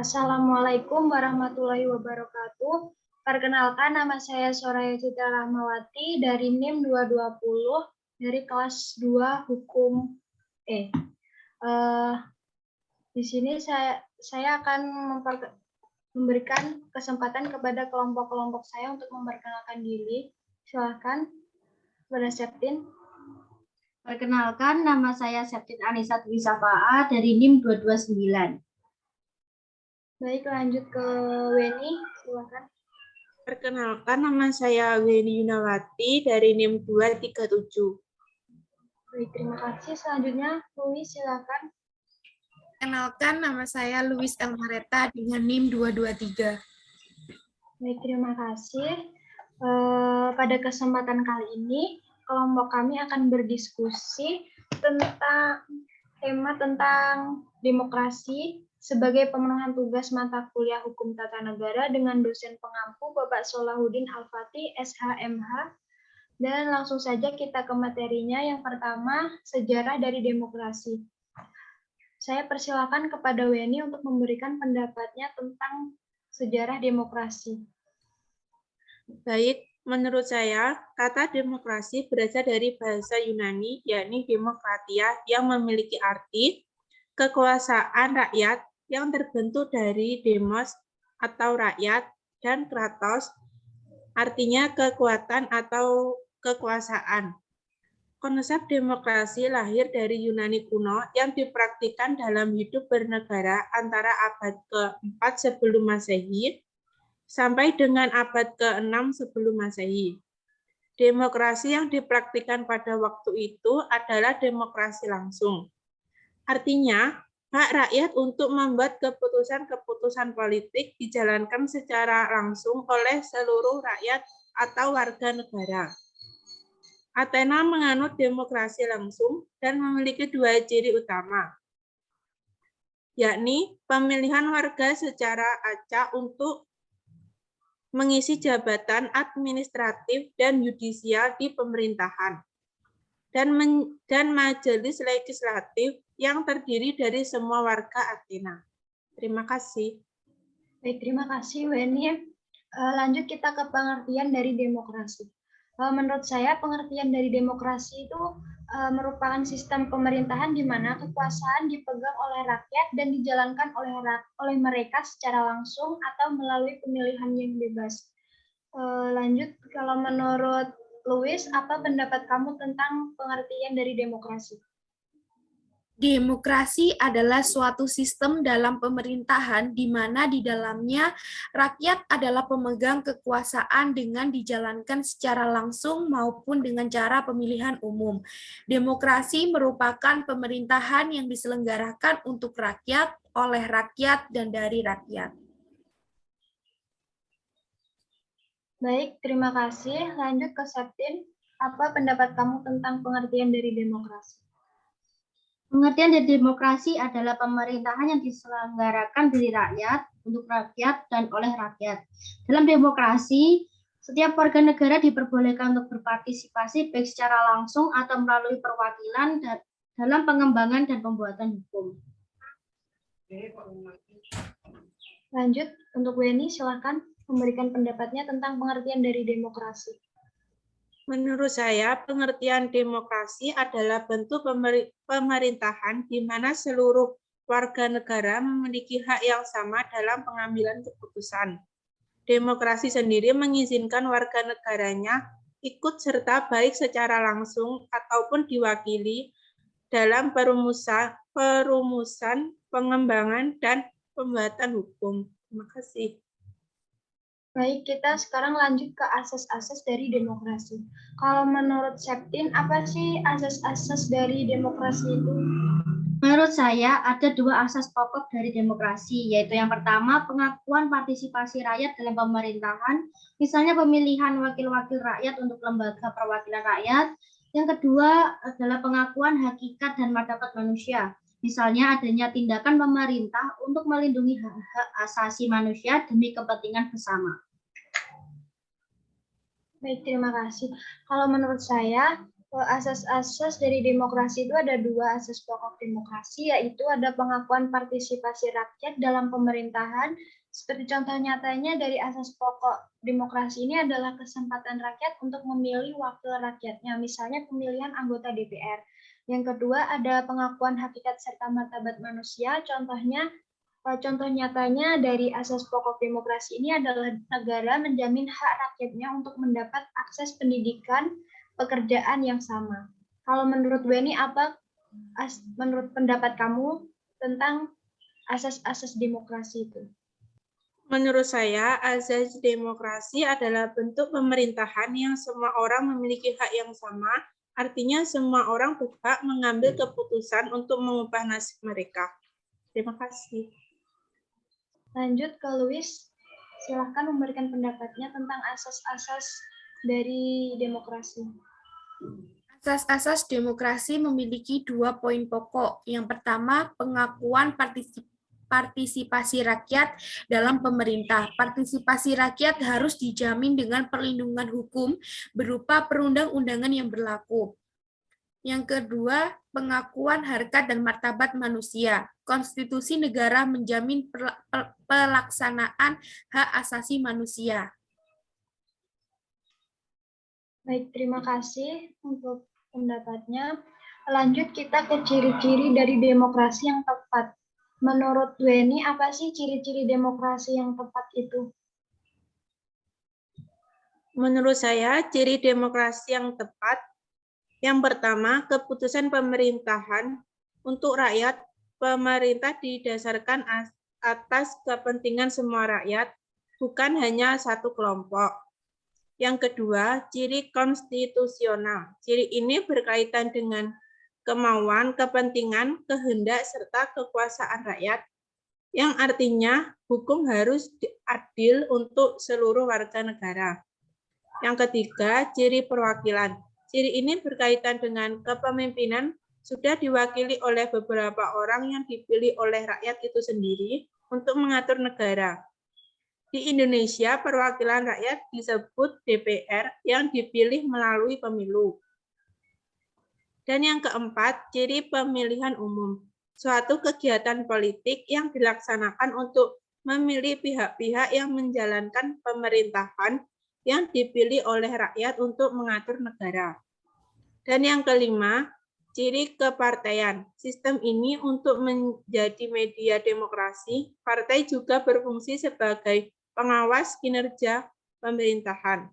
Assalamualaikum warahmatullahi wabarakatuh. Perkenalkan, nama saya Soraya Citra Rahmawati dari NIM 220 dari kelas 2 Hukum E. Di sini saya akan memberikan kesempatan kepada kelompok-kelompok saya untuk memperkenalkan diri. Silakan, kepada Septin. Perkenalkan, nama saya Septin Anissa Dwi Safa'a dari NIM 229. Baik, lanjut ke Weni, silakan. Perkenalkan, nama saya Weni Yunawati dari NIM 237. Baik, terima kasih. Selanjutnya, Louis, silakan. Perkenalkan, nama saya Luis Elmareta dengan NIM 223. Baik, terima kasih. Pada kesempatan kali ini, kelompok kami akan berdiskusi tentang demokrasi sebagai pemenuhan tugas mata kuliah Hukum Tata Negara dengan dosen pengampu Bapak Solahuddin Al-Fatih, SHMH. Dan langsung saja kita ke materinya. Yang pertama, sejarah dari demokrasi. Saya persilakan kepada Weni untuk memberikan pendapatnya tentang sejarah demokrasi. Baik, menurut saya, kata demokrasi berasal dari bahasa Yunani, yakni demokratia, yang memiliki arti kekuasaan rakyat yang terbentuk dari demos atau rakyat dan kratos, artinya kekuatan atau kekuasaan. Konsep demokrasi lahir dari Yunani kuno yang dipraktikkan dalam hidup bernegara antara abad ke-4 sebelum Masehi sampai dengan abad ke-6 sebelum Masehi. Demokrasi yang dipraktikkan pada waktu itu adalah demokrasi langsung. Artinya, hak rakyat untuk membuat keputusan-keputusan politik dijalankan secara langsung oleh seluruh rakyat atau warga negara. Athena menganut demokrasi langsung dan memiliki dua ciri utama, yakni pemilihan warga secara acak untuk mengisi jabatan administratif dan yudisial di pemerintahan, dan majelis legislatif yang terdiri dari semua warga Athena. Terima kasih. Baik, terima kasih Weni. Lanjut kita ke pengertian dari demokrasi. Menurut saya pengertian dari demokrasi itu merupakan sistem pemerintahan di mana kekuasaan dipegang oleh rakyat dan dijalankan oleh mereka secara langsung atau melalui pemilihan yang bebas. Lanjut, kalau menurut Louis, apa pendapat kamu tentang pengertian dari demokrasi? Demokrasi adalah suatu sistem dalam pemerintahan di mana di dalamnya rakyat adalah pemegang kekuasaan dengan dijalankan secara langsung maupun dengan cara pemilihan umum. Demokrasi merupakan pemerintahan yang diselenggarakan untuk rakyat, oleh rakyat, dan dari rakyat. Baik, terima kasih. Lanjut ke Septin. Apa pendapat kamu tentang pengertian dari demokrasi? Pengertian dari demokrasi adalah pemerintahan yang diselenggarakan dari rakyat, untuk rakyat, dan oleh rakyat. Dalam demokrasi, setiap warga negara diperbolehkan untuk berpartisipasi baik secara langsung atau melalui perwakilan dalam pengembangan dan pembuatan hukum. Lanjut, untuk Weni, silakan memberikan pendapatnya tentang pengertian dari demokrasi. Menurut saya, pengertian demokrasi adalah bentuk pemerintahan di mana seluruh warga negara memiliki hak yang sama dalam pengambilan keputusan. Demokrasi sendiri mengizinkan warga negaranya ikut serta baik secara langsung ataupun diwakili dalam perumusan, pengembangan, dan pembuatan hukum. Terima kasih. Baik, kita sekarang lanjut ke asas-asas dari demokrasi. Kalau menurut Septin, apa sih asas-asas dari demokrasi itu? Menurut saya, ada dua asas pokok dari demokrasi, yaitu yang pertama, pengakuan partisipasi rakyat dalam pemerintahan, misalnya pemilihan wakil-wakil rakyat untuk lembaga perwakilan rakyat. Yang kedua adalah pengakuan hakikat dan martabat manusia, misalnya adanya tindakan pemerintah untuk melindungi hak-hak asasi manusia demi kepentingan bersama. Baik, terima kasih. Kalau menurut saya, Asas-asas dari demokrasi itu ada dua asas pokok demokrasi, yaitu ada pengakuan partisipasi rakyat dalam pemerintahan. Seperti contoh nyatanya dari asas pokok demokrasi ini adalah kesempatan rakyat untuk memilih wakil rakyatnya, misalnya pemilihan anggota DPR. Yang kedua ada pengakuan hakikat serta martabat manusia, contoh nyatanya dari asas pokok demokrasi ini adalah negara menjamin hak rakyatnya untuk mendapat akses pendidikan, pekerjaan yang sama. Kalau menurut Weni, apa menurut pendapat kamu tentang asas-asas demokrasi itu? Menurut saya, asas demokrasi adalah bentuk pemerintahan yang semua orang memiliki hak yang sama, artinya semua orang berhak mengambil keputusan untuk mengubah nasib mereka. Terima kasih. Lanjut ke Luis, silahkan memberikan pendapatnya tentang asas-asas dari demokrasi. Asas-asas demokrasi memiliki 2 poin pokok. Yang pertama, pengakuan partisipasi rakyat dalam pemerintah. Partisipasi rakyat harus dijamin dengan perlindungan hukum berupa perundang-undangan yang berlaku. Yang kedua, pengakuan harkat dan martabat manusia. Konstitusi negara menjamin pelaksanaan hak asasi manusia. Baik, terima kasih untuk pendapatnya. Lanjut kita ke ciri-ciri dari demokrasi yang tepat. Menurut Weni, apa sih ciri-ciri demokrasi yang tepat itu? Menurut saya, ciri demokrasi yang tepat, yang pertama, keputusan pemerintahan untuk rakyat. Pemerintah didasarkan atas kepentingan semua rakyat, bukan hanya satu kelompok. Yang kedua, ciri konstitusional. Ciri ini berkaitan dengan kemauan, kepentingan, kehendak, serta kekuasaan rakyat, yang artinya hukum harus adil untuk seluruh warga negara. Yang ketiga, ciri perwakilan. Ciri ini berkaitan dengan kepemimpinan sudah diwakili oleh beberapa orang yang dipilih oleh rakyat itu sendiri untuk mengatur negara. Di Indonesia, perwakilan rakyat disebut DPR yang dipilih melalui pemilu. Dan yang keempat, ciri pemilihan umum. Suatu kegiatan politik yang dilaksanakan untuk memilih pihak-pihak yang menjalankan pemerintahan yang dipilih oleh rakyat untuk mengatur negara. Dan yang kelima, ciri kepartaian. Sistem ini untuk menjadi media demokrasi, partai juga berfungsi sebagai pengawas kinerja pemerintahan.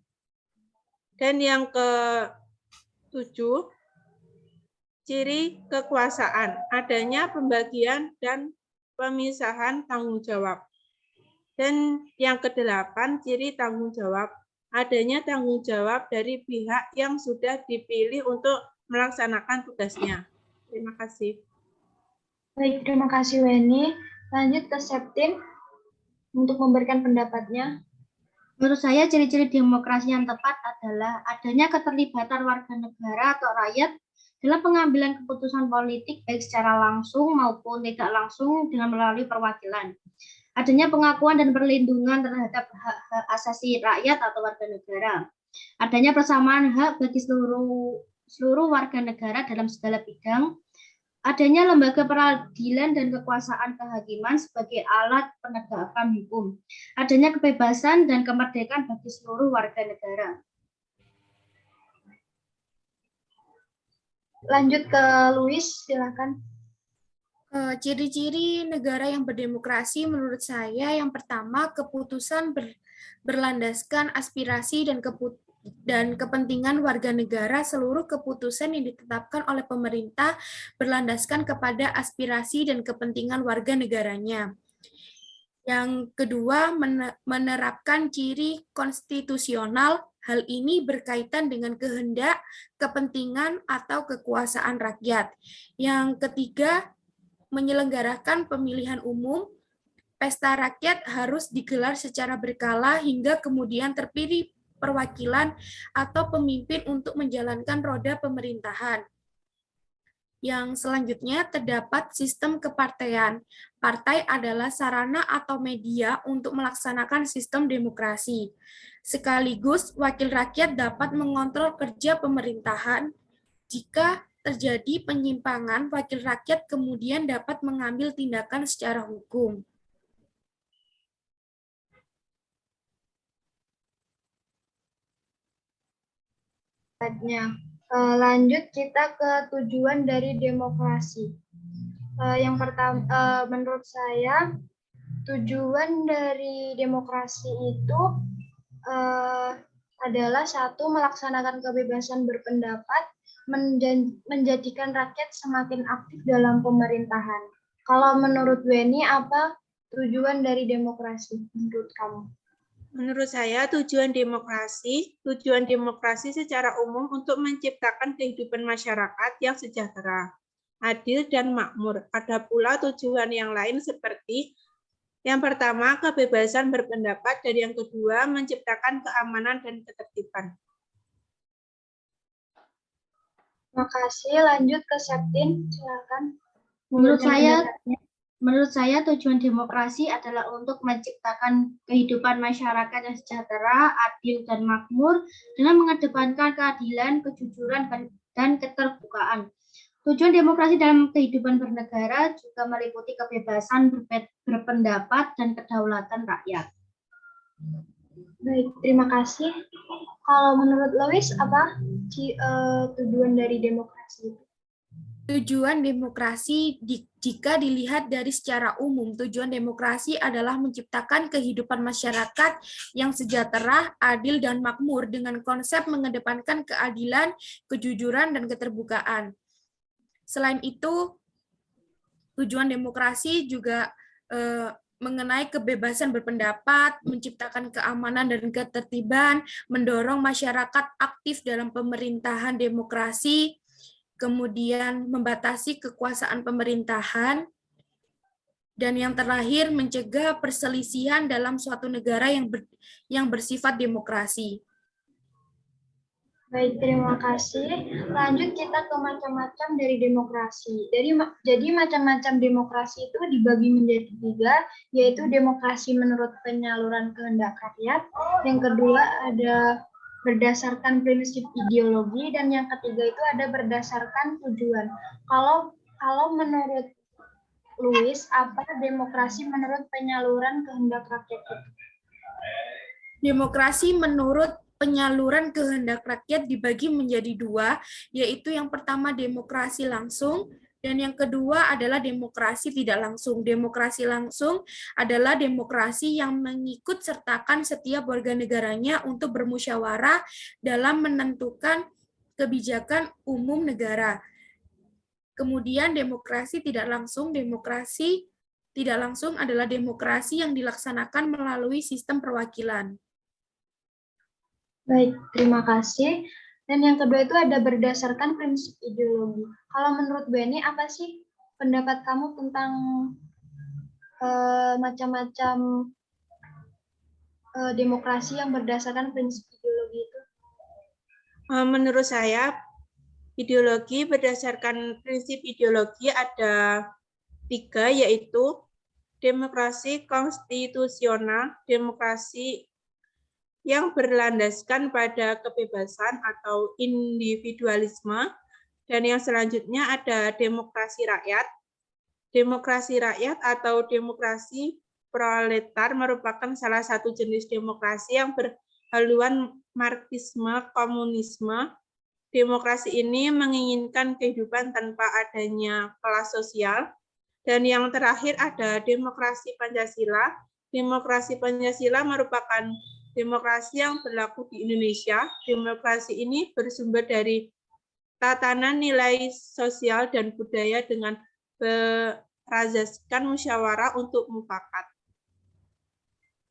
Dan yang ketujuh, ciri kekuasaan, adanya pembagian dan pemisahan tanggung jawab. Dan yang kedelapan, ciri tanggung jawab, adanya tanggung jawab dari pihak yang sudah dipilih untuk melaksanakan tugasnya. Terima kasih. Baik, terima kasih Weni. Lanjut ke Septin untuk memberikan pendapatnya. Menurut saya, ciri-ciri demokrasi yang tepat adalah adanya keterlibatan warga negara atau rakyat dalam pengambilan keputusan politik baik secara langsung maupun tidak langsung dengan melalui perwakilan. Adanya pengakuan dan perlindungan terhadap hak-hak asasi rakyat atau warga negara. Adanya persamaan hak bagi seluruh warga negara dalam segala bidang. Adanya lembaga peradilan dan kekuasaan kehakiman sebagai alat penegakan hukum. Adanya kebebasan dan kemerdekaan bagi seluruh warga negara. Lanjut ke Luis, silakan. Ciri-ciri negara yang berdemokrasi menurut saya yang pertama keputusan berlandaskan aspirasi dan kepentingan warga negara. Seluruh keputusan yang ditetapkan oleh pemerintah berlandaskan kepada aspirasi dan kepentingan warga negaranya. Yang kedua, menerapkan ciri konstitusional. Hal ini berkaitan dengan kehendak, kepentingan, atau kekuasaan rakyat. Yang ketiga, menyelenggarakan pemilihan umum. Pesta rakyat harus digelar secara berkala hingga kemudian terpilih perwakilan atau pemimpin untuk menjalankan roda pemerintahan. Yang selanjutnya terdapat sistem kepartaian. Partai adalah sarana atau media untuk melaksanakan sistem demokrasi. Sekaligus wakil rakyat dapat mengontrol kerja pemerintahan. Jika terjadi penyimpangan, wakil rakyat kemudian dapat mengambil tindakan secara hukum. Lanjut kita ke tujuan dari demokrasi. Yang pertama, menurut saya tujuan dari demokrasi itu adalah satu, melaksanakan kebebasan berpendapat, menjadikan rakyat semakin aktif dalam pemerintahan. Kalau menurut Weni, apa tujuan dari demokrasi menurut kamu? Menurut saya, tujuan demokrasi secara umum untuk menciptakan kehidupan masyarakat yang sejahtera, adil, dan makmur. Ada pula tujuan yang lain seperti yang pertama, kebebasan berpendapat, dan yang kedua, menciptakan keamanan dan ketertiban. Terima kasih. Lanjut ke Septin, silakan. Menurut saya tujuan demokrasi adalah untuk menciptakan kehidupan masyarakat yang sejahtera, adil, dan makmur dengan mengedepankan keadilan, kejujuran, dan keterbukaan. Tujuan demokrasi dalam kehidupan bernegara juga meliputi kebebasan berpendapat dan kedaulatan rakyat. Baik, terima kasih. Kalau menurut Lois, apa tujuan dari demokrasi? Tujuan demokrasi jika dilihat dari secara umum, tujuan demokrasi adalah menciptakan kehidupan masyarakat yang sejahtera, adil, dan makmur dengan konsep mengedepankan keadilan, kejujuran, dan keterbukaan. Selain itu, tujuan demokrasi juga mengenai kebebasan berpendapat, menciptakan keamanan dan ketertiban, mendorong masyarakat aktif dalam pemerintahan demokrasi, kemudian membatasi kekuasaan pemerintahan, dan yang terakhir mencegah perselisihan dalam suatu negara yang bersifat demokrasi. Baik, terima kasih. Lanjut kita ke macam-macam dari demokrasi. Jadi macam-macam demokrasi itu dibagi menjadi 3, yaitu demokrasi menurut penyaluran kehendak rakyat, yang kedua ada berdasarkan prinsip ideologi, dan yang ketiga itu ada berdasarkan tujuan. Kalau menurut Louis, apa demokrasi menurut penyaluran kehendak rakyat itu? Demokrasi menurut penyaluran kehendak rakyat dibagi menjadi 2, yaitu yang pertama demokrasi langsung, dan yang kedua adalah demokrasi tidak langsung. Demokrasi langsung adalah demokrasi yang mengikut sertakan setiap warga negaranya untuk bermusyawarah dalam menentukan kebijakan umum negara. Kemudian demokrasi tidak langsung adalah demokrasi yang dilaksanakan melalui sistem perwakilan. Baik, terima kasih. Dan yang kedua itu ada berdasarkan prinsip ideologi. Kalau menurut Benny, apa sih pendapat kamu tentang macam-macam demokrasi yang berdasarkan prinsip ideologi itu? Menurut saya, ideologi berdasarkan prinsip ideologi ada 3, yaitu demokrasi konstitusional, demokrasi yang berlandaskan pada kebebasan atau individualisme, dan yang selanjutnya ada demokrasi rakyat. Demokrasi rakyat atau demokrasi proletar merupakan salah satu jenis demokrasi yang berhaluan Marxisme, komunisme. Demokrasi ini menginginkan kehidupan tanpa adanya kelas sosial. Dan yang terakhir ada demokrasi Pancasila. Demokrasi Pancasila merupakan demokrasi yang berlaku di Indonesia. Demokrasi ini bersumber dari tatanan nilai sosial dan budaya dengan berazaskan musyawarah untuk mufakat.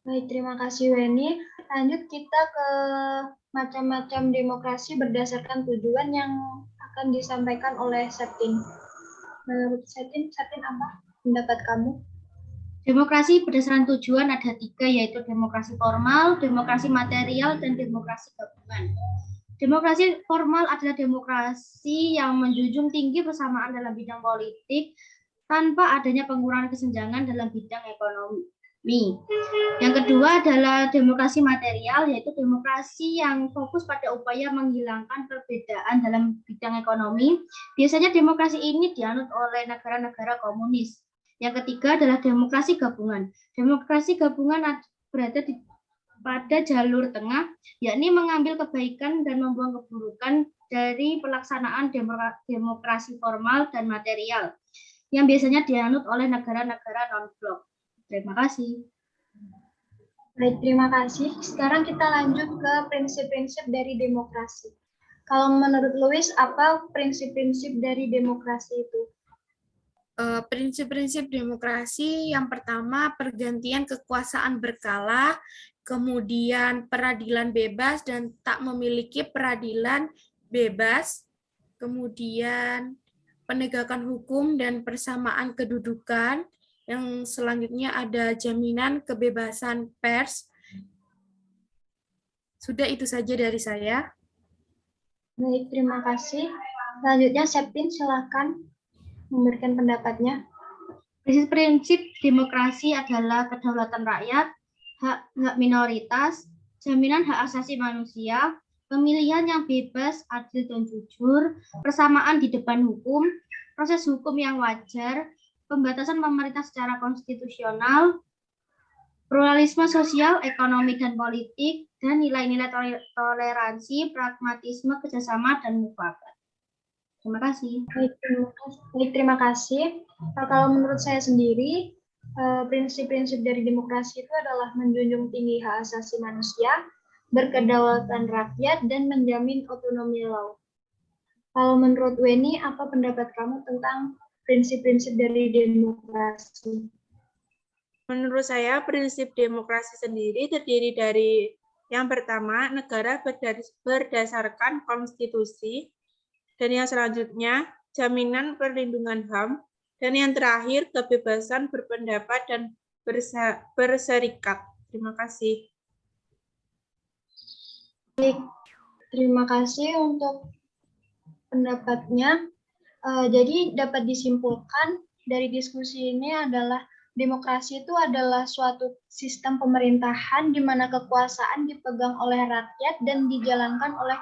Baik, terima kasih Weni. Lanjut kita ke macam-macam demokrasi berdasarkan tujuan yang akan disampaikan oleh Septin. Menurut Septin apa pendapat kamu? Demokrasi berdasarkan tujuan ada 3, yaitu demokrasi formal, demokrasi material, dan demokrasi gabungan. Demokrasi formal adalah demokrasi yang menjunjung tinggi persamaan dalam bidang politik tanpa adanya pengurangan kesenjangan dalam bidang ekonomi. Yang kedua adalah demokrasi material, yaitu demokrasi yang fokus pada upaya menghilangkan perbedaan dalam bidang ekonomi. Biasanya demokrasi ini dianut oleh negara-negara komunis. Yang ketiga adalah demokrasi gabungan. Demokrasi gabungan berada pada jalur tengah, yakni mengambil kebaikan dan membuang keburukan dari pelaksanaan demokrasi formal dan material, yang biasanya dianut oleh negara-negara non-blok. Terima kasih. Baik, terima kasih. Sekarang kita lanjut ke prinsip-prinsip dari demokrasi. Kalau menurut Louis, apa prinsip-prinsip dari demokrasi itu? Prinsip-prinsip demokrasi yang pertama pergantian kekuasaan berkala, kemudian peradilan bebas dan tak memiliki peradilan bebas, kemudian penegakan hukum dan persamaan kedudukan, yang selanjutnya ada jaminan kebebasan pers. Sudah itu saja dari saya. Baik, terima kasih. Selanjutnya Septin, silakan memberikan pendapatnya. Prinsip-prinsip demokrasi adalah kedaulatan rakyat, hak minoritas, jaminan hak asasi manusia, pemilihan yang bebas, adil dan jujur, persamaan di depan hukum, proses hukum yang wajar, pembatasan pemerintah secara konstitusional, pluralisme sosial, ekonomi dan politik, dan nilai-nilai toleransi, pragmatisme, kerjasama, dan mufakat. Terima kasih. Baik, terima kasih. Kalau menurut saya sendiri, prinsip-prinsip dari demokrasi itu adalah menjunjung tinggi hak asasi manusia, berkedaulatan rakyat, dan menjamin otonomi laut. Kalau menurut Weni, apa pendapat kamu tentang prinsip-prinsip dari demokrasi? Menurut saya, prinsip demokrasi sendiri terdiri dari yang pertama, negara berdasarkan konstitusi, dan yang selanjutnya, jaminan perlindungan HAM, dan yang terakhir, kebebasan berpendapat dan berserikat. Terima kasih. Baik, terima kasih untuk pendapatnya. Jadi dapat disimpulkan dari diskusi ini adalah demokrasi itu adalah suatu sistem pemerintahan di mana kekuasaan dipegang oleh rakyat dan dijalankan oleh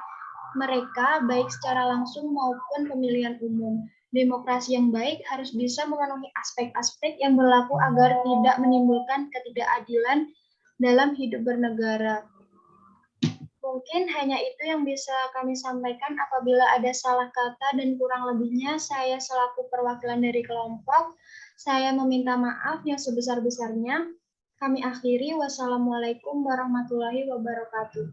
mereka baik secara langsung maupun pemilihan umum. Demokrasi yang baik harus bisa memenuhi aspek-aspek yang berlaku agar tidak menimbulkan ketidakadilan dalam hidup bernegara. Mungkin hanya itu yang bisa kami sampaikan. Apabila ada salah kata dan kurang lebihnya, saya selaku perwakilan dari kelompok, saya meminta maaf yang sebesar-besarnya. Kami akhiri. Wassalamualaikum warahmatullahi wabarakatuh.